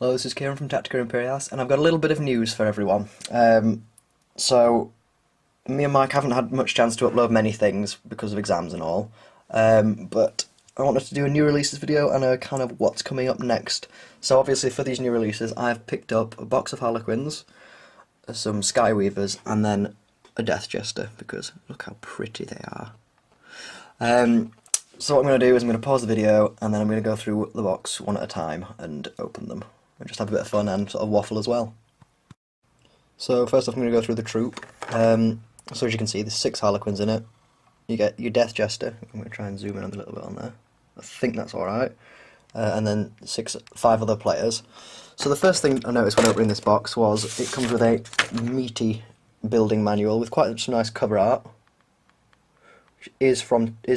Hello, this is Kieran from Tactica Imperialis, and I've got a little bit of news for everyone. So, me and Mike haven't had much chance to upload many things because of exams and all, but I wanted to do a new releases video and a kind of what's coming up next. So obviously for these new releases, I've picked up a box of Harlequins, some Skyweavers, and then a Death Jester, because look how pretty they are. So what I'm going to do is I'm going to pause the video, and then I'm going to go through the box one at a time and open them, and just have a bit of fun and sort of waffle as well. So first off I'm going to go through the troupe. So as you can see there's 6 Harlequins in it. You get your Death Jester, I'm going to try and zoom in a little bit on there, I think that's alright, and then 5 other players. So the first thing I noticed when opening this box was it comes with a meaty building manual with quite some nice cover art, which is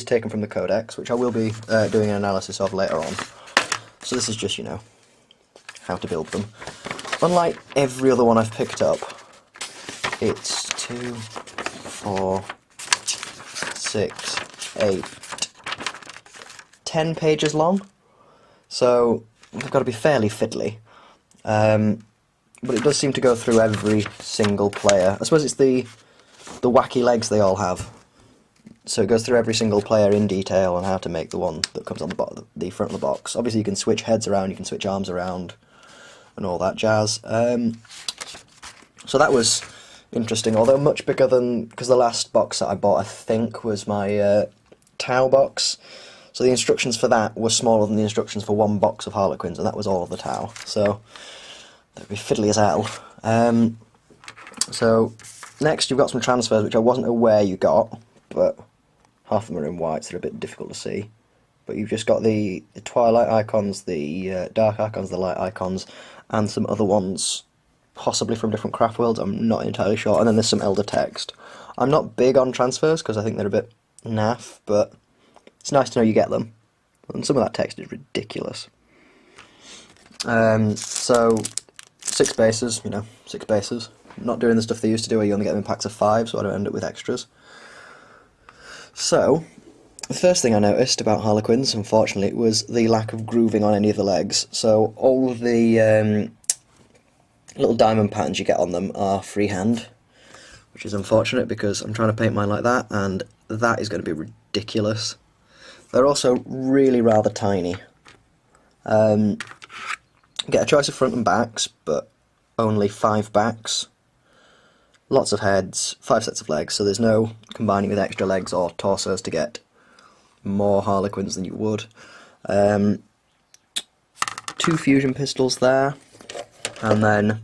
taken from the Codex, which I will be doing an analysis of later on. So this is just, you know, how to build them. Unlike every other one I've picked up, it's 2, 4, 6, 8, 10 pages long, so they've got to be fairly fiddly. But it does seem to go through every single player. I suppose it's the wacky legs they all have. So it goes through every single player in detail on how to make the one that comes on the bottom, the front of the box. Obviously you can switch heads around, you can switch arms around, and all that jazz. So that was interesting, although much bigger than, because the last box that I bought I think was my Tau box. So the instructions for that were smaller than the instructions for one box of Harlequins, and that was all of the Tau. So that'd be fiddly as hell. So next you've got some transfers which I wasn't aware you got, but half of them are in white, so they're a bit difficult to see. But you've just got the Twilight icons, the Dark icons, the Light icons, and some other ones, possibly from different craft worlds, I'm not entirely sure. And then there's some Elder text. I'm not big on transfers because I think they're a bit naff, but it's nice to know you get them. And some of that text is ridiculous. So 6 bases, you know, 6 bases. I'm not doing the stuff they used to do where you only get them in packs of 5, so I don't end up with extras. So the first thing I noticed about Harlequins, unfortunately, was the lack of grooving on any of the legs. So all of the little diamond patterns you get on them are freehand, which is unfortunate because I'm trying to paint mine like that, and that is going to be ridiculous. They're also really rather tiny. Get a choice of front and backs, but only 5 backs. Lots of heads, 5 sets of legs, so there's no combining with extra legs or torsos to get more Harlequins than you would. 2 fusion pistols there, and then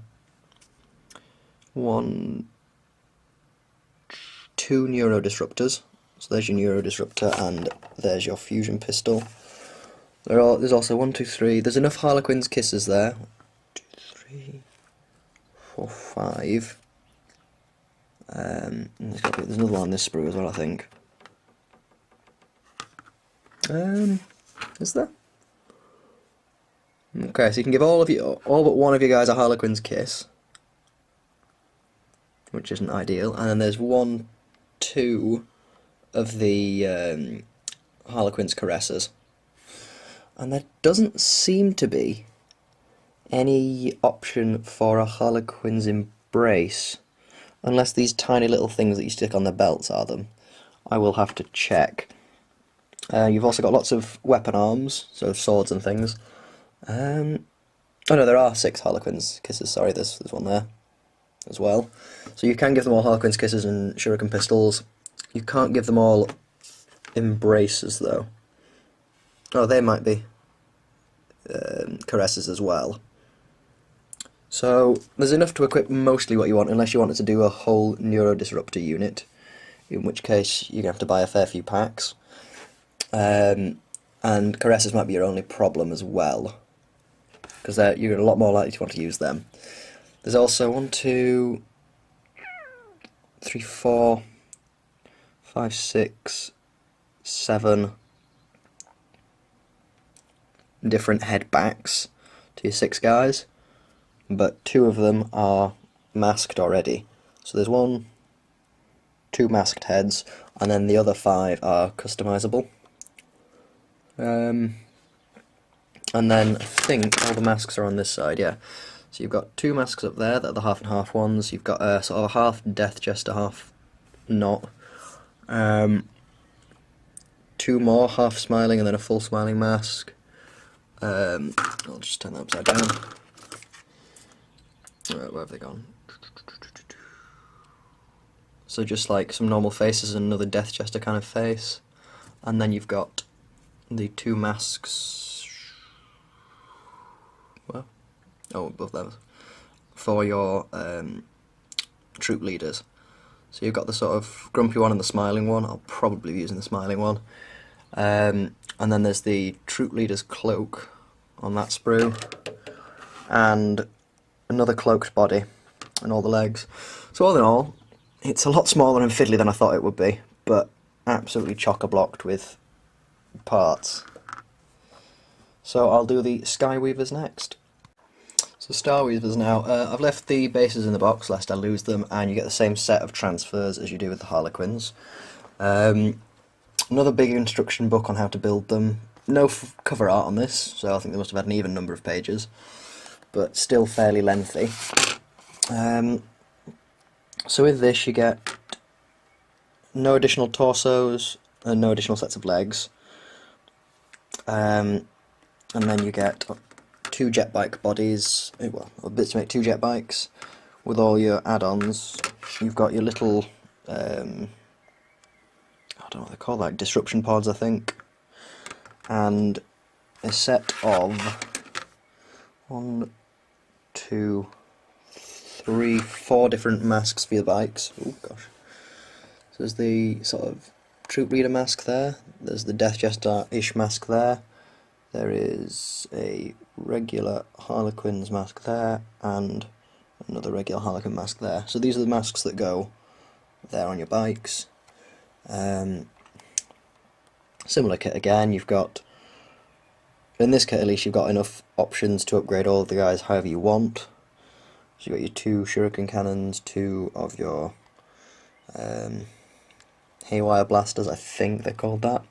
2 neuro disruptors. So there's your neuro disruptor and there's your fusion pistol. There's also 1, 2, 3. There's enough Harlequins kisses there. 1, 2, 3, 4, 5. There's another one on this sprue as well, I think. Is there? Okay, so you can give all but one of you guys a Harlequin's kiss, which isn't ideal. And then there's 1, 2 of the Harlequin's caresses. And there doesn't seem to be any option for a Harlequin's embrace, unless these tiny little things that you stick on the belts are them. I will have to check. You've also got lots of weapon arms, so swords and things. Oh no, there are 6 Harlequins kisses, sorry, there's one there as well. So you can give them all Harlequins kisses and shuriken pistols. You can't give them all embraces though. Oh, they might be caresses as well. So there's enough to equip mostly what you want, unless you wanted to do a whole neuro disruptor unit, in which case you're going to have to buy a fair few packs. And caresses might be your only problem as well, because you're a lot more likely to want to use them. There's also 1, 2, 3, 4, 5, 6, 7 different head backs to your 6 guys, but 2 of them are masked already. So there's 1, 2 masked heads, and then the other 5 are customizable. And then I think all the masks are on this side, yeah. So you've got 2 masks up there that are the half and half ones. You've got a sort of a half Death Jester, half not. 2 more half smiling and then a full smiling mask. I'll just turn that upside down. Where have they gone? So just like some normal faces and another Death Jester kind of face. And then you've got the 2 masks. Well, oh, above those. For your troop leaders. So you've got the sort of grumpy one and the smiling one. I'll probably be using the smiling one. And then there's the troop leader's cloak on that sprue. And another cloaked body and all the legs. So all in all, it's a lot smaller and fiddly than I thought it would be, but absolutely chock-a-blocked with parts. So I'll do the Skyweavers next. So Starweavers now, I've left the bases in the box lest I lose them, and you get the same set of transfers as you do with the Harlequins. Another big instruction book on how to build them. No cover art on this, so I think they must have had an even number of pages, but still fairly lengthy. So with this you get no additional torsos and no additional sets of legs. And then you get 2 jetbike bodies, well, bits to make 2 jetbikes with all your add-ons. You've got your little, I don't know what they're called, like disruption pods I think, and a set of 1, 2, 3, 4 different masks for your bikes. Oh gosh. So there's the sort of troop leader mask there, there's the Death Jester-ish mask there, there is a regular Harlequins mask there, and another regular Harlequin mask there. So these are the masks that go there on your bikes. Similar kit again, you've got, in this kit at least you've got enough options to upgrade all of the guys however you want. So you've got your 2 shuriken cannons, 2 of your haywire blasters, I think they're called that,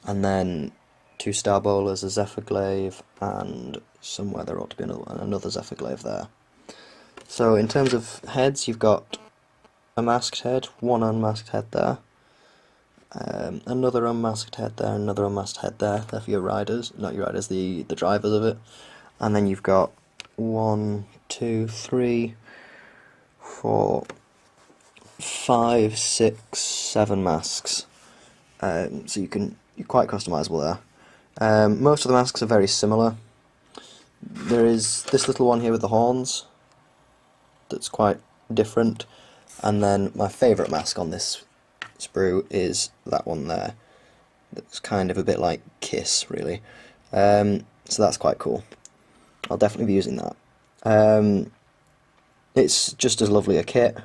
and then 2 star bowlers, a zephyr glaive, and somewhere there ought to be another zephyr glaive there. So in terms of heads, you've got a masked head, 1 unmasked head there, another unmasked head there, another unmasked head there. They're for your riders, not your riders, the drivers of it. And then you've got 1, 2, 3, 4, 5, 6, 7 masks. So you're quite customizable there. Most of the masks are very similar. There is this little one here with the horns that's quite different, and then my favourite mask on this sprue is that one there. It's kind of a bit like Kiss, really. So that's quite cool. I'll definitely be using that. It's just as lovely a kit.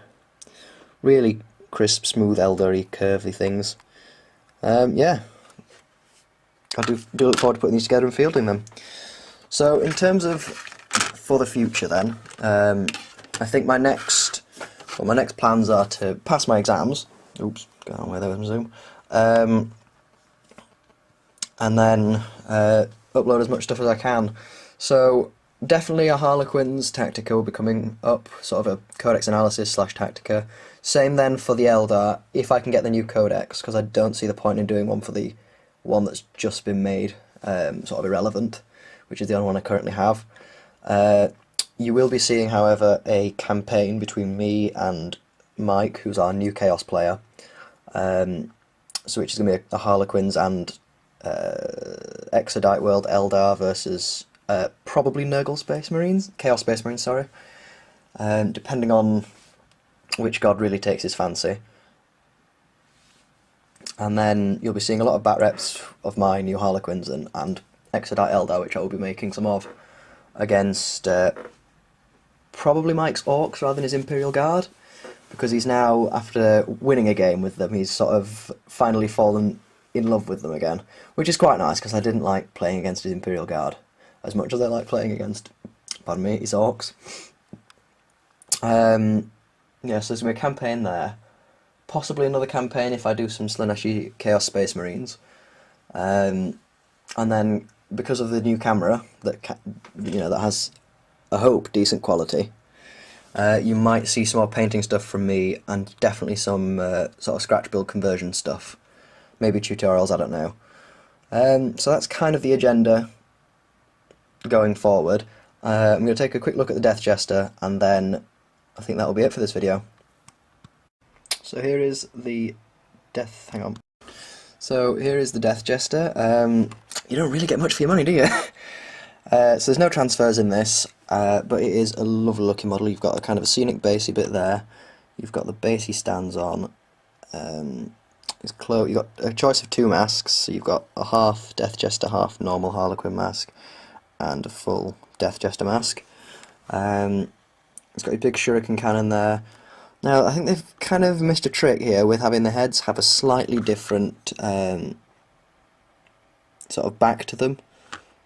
Really crisp, smooth, eldery, curvy things. Yeah, I do look forward to putting these together and fielding them. So in terms of for the future then, I think my next plans are to pass my exams. Oops, go on where there was Zoom. And then upload as much stuff as I can. So definitely a Harlequins Tactica will be coming up, sort of a codex analysis / Tactica. Same then for the Eldar, if I can get the new codex, because I don't see the point in doing one for the one that's just been made sort of irrelevant, which is the only one I currently have. You will be seeing, however, a campaign between me and Mike, who's our new Chaos player, so which is going to be a Harlequins and Exodite World Eldar versus probably Nurgle Space Marines, Chaos Space Marines, sorry, depending on which god really takes his fancy. And then you'll be seeing a lot of bat reps of my new Harlequins and Exodite Eldar, which I will be making some of, against probably Mike's Orcs rather than his Imperial Guard, because he's now, after winning a game with them, he's sort of finally fallen in love with them again, which is quite nice, because I didn't like playing against his Imperial Guard as much as I like playing against, pardon me, his Orcs. Yeah, so there's going to be a campaign there. Possibly another campaign if I do some Slaneshi Chaos Space Marines. And then because of the new camera that that has, I hope, decent quality, you might see some more painting stuff from me, and definitely some sort of scratch build conversion stuff. Maybe tutorials, I don't know. So that's kind of the agenda going forward. I'm going to take a quick look at the Death Jester, and then I think that will be it for this video. So here is the hang on. So here is the Death Jester. You don't really get much for your money, do you? So there's no transfers in this, but it is a lovely looking model. You've got a kind of a scenic basey bit there. You've got the base he stands on. You've got a choice of 2 masks. So you've got a half Death Jester, half normal Harlequin mask, and a full Death Jester mask. It's got a big shuriken cannon there. Now, I think they've kind of missed a trick here with having the heads have a slightly different sort of back to them,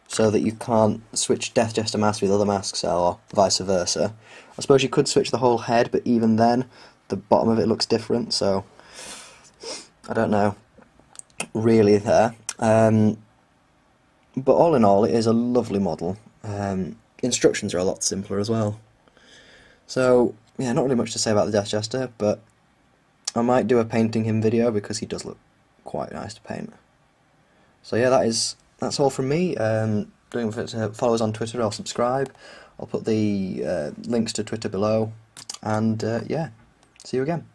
so that you can't switch Death Jester masks with other masks, or vice versa. I suppose you could switch the whole head, but even then, the bottom of it looks different, so I don't know really there. But all in all, it is a lovely model. Instructions are a lot simpler as well. So, yeah, not really much to say about the Death Jester, but I might do a painting him video because he does look quite nice to paint. So yeah, that's all from me. Don't forget to follow us on Twitter or subscribe. I'll put the links to Twitter below, and yeah, see you again.